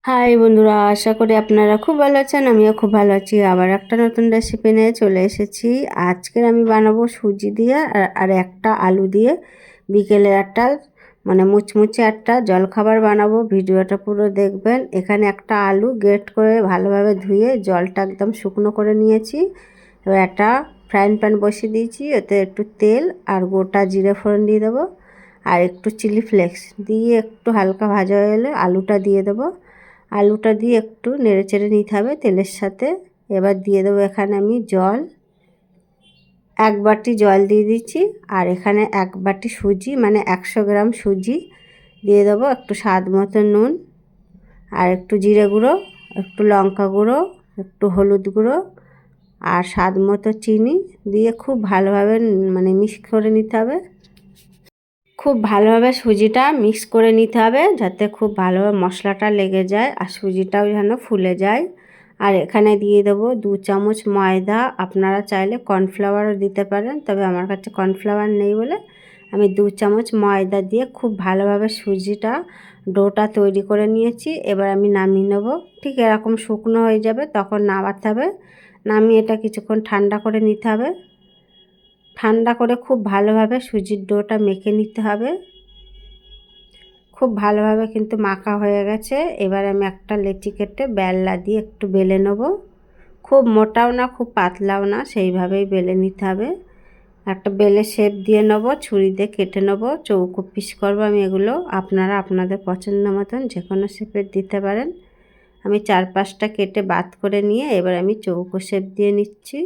High বন্ধুরা, আশা করি আপনারা খুব ভালো আছেন। আমিও খুব ভালো আছি। আবার একটা নতুন রেসিপি নিয়ে চলে এসেছি। আজকের আমি বানাবো সুজি দিয়ে আর একটা আলু দিয়ে বিকেলে একটা মুচমুচে একটা জলখাবার বানাবো। ভিডিওটা পুরো দেখবেন। এখানে একটা আলু গ্রেট করে ভালোভাবে ধুয়ে জলটা একদম শুকনো করে নিয়েছি। এবার একটা ফ্রাইং প্যান বসিয়ে দিয়েছি, ওতে একটু তেল আর গোটা জিরে ফোড়ন দিয়ে দেবো আর একটু চিলি ফ্লেক্স দিয়ে একটু হালকা ভাজা হয়ে গেলে আলুটা দিয়ে দেবো। আলুটা দিয়ে একটু নেড়েচেড়ে নিতে হবে তেলের সাথে। এবার দিয়ে দেবো এখানে আমি জল, 1 বাটি জল দিয়ে দিচ্ছি। আর এখানে 1 বাটি সুজি 100 গ্রাম সুজি দিয়ে দেবো, একটু স্বাদ মতো নুন আর একটু জিরে গুঁড়ো, একটু লঙ্কা গুঁড়ো, একটু হলুদ গুঁড়ো আর স্বাদ মতো চিনি দিয়ে খুব ভালোভাবে মিক্স করে নিতে হবে। খুব ভালোভাবে সুজিটা মিক্স করে নিতে হবে যাতে খুব ভালোভাবে মশলাটা লেগে যায় আর সুজিটাও যেন ফুলে যায়। আর এখানে দিয়ে দেবো 2 চামচ ময়দা। আপনারা চাইলে কর্নফ্লাওয়ারও দিতে পারেন, তবে আমার কাছে কর্নফ্লাওয়ার নেই বলে আমি 2 চামচ ময়দা দিয়ে খুব ভালোভাবে সুজিটা ডোটা তৈরি করে নিয়েছি। এবার আমি নামিয়ে নেব। ঠিক এরকম শুকনো হয়ে যাবে তখন নামাতে হবে। নামিয়ে এটা কিছুক্ষণ ঠান্ডা করে নিতে হবে। ঠান্ডা করে খুব ভালোভাবে সুজির ডোটা মেখে নিতে হবে। খুব ভালোভাবে কিন্তু মাখা হয়ে গেছে। এবার আমি একটা লেচি কেটে বেলনা দিয়ে একটু বেলে নেব। খুব মোটাও না খুব পাতলাও না, সেইভাবেই বেলে নিতে হবে। একটা বেলে শেপ দিয়ে নেব, ছুরি দিয়ে কেটে নেব। চৌকো পিস করবো আমি এগুলো। আপনারা আপনাদের পছন্দ মতন যে কোনো শেপের দিতে পারেন। আমি 4-5টা কেটে বাদ করে নিয়ে এবার আমি চৌকো শেপ দিয়ে নিচ্ছি।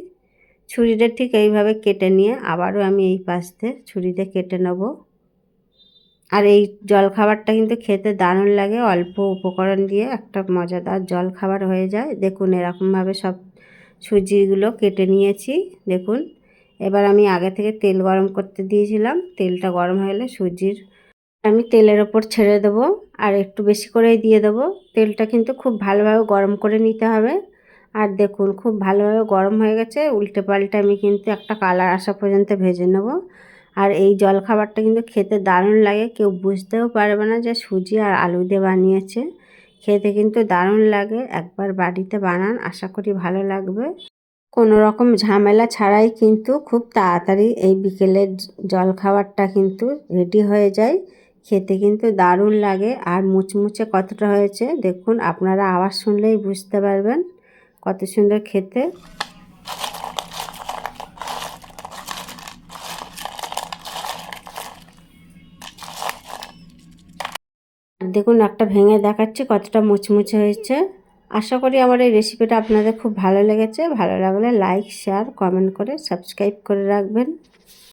ছুরিটা ঠিক এইভাবে কেটে নিয়ে আবারও আমি এই পাশ দিয়ে ছুরি দিয়ে কেটে নেব। আর এই জলখাবারটা কিন্তু খেতে দারুণ লাগে। অল্প উপকরণ দিয়ে একটা মজাদার জলখাবার হয়ে যায়। দেখুন এরকমভাবে সব সুজিগুলো কেটে নিয়েছি। দেখুন এবার আমি আগে থেকে তেল গরম করতে দিয়েছিলাম। তেলটা গরম হয়ে গেলে সুজির আমি তেলের ওপর ছেড়ে দেবো আর একটু বেশি করেই দিয়ে দেবো। তেলটা কিন্তু খুব ভালোভাবে গরম করে নিতে হবে। আর দেখুন খুব ভালোভাবে গরম হয়ে গেছে। উল্টে পাল্টে আমি কিন্তু একটা কালার আসা পর্যন্ত ভেজে নেব। আর এই জলখাবারটা কিন্তু খেতে দারুণ লাগে। কেউ বুঝতেও পারবে না যে সুজি আর আলু দিয়ে বানিয়েছে। খেতে কিন্তু দারুণ লাগে। একবার বাড়িতে বানান, আশা করি ভালো লাগবে। কোনো রকম ঝামেলা ছাড়াই কিন্তু খুব তাড়াতাড়ি এই বিকেলের জলখাবারটা কিন্তু রেডি হয়ে যায়। খেতে কিন্তু দারুণ লাগে। আর মুচমুচে কতটা হয়েছে দেখুন, আপনারা আওয়াজ শুনলেই বুঝতে পারবেন কত সুন্দর খেতে। দেখুন একটা ভেঙে দেখাচ্ছি কতটা মুচমুচে হয়েছে। আশা করি আমার এই রেসিপিটা আপনাদের খুব ভালো লেগেছে। ভালো লাগলে লাইক, শেয়ার, কমেন্ট করে সাবস্ক্রাইব করে রাখবেন।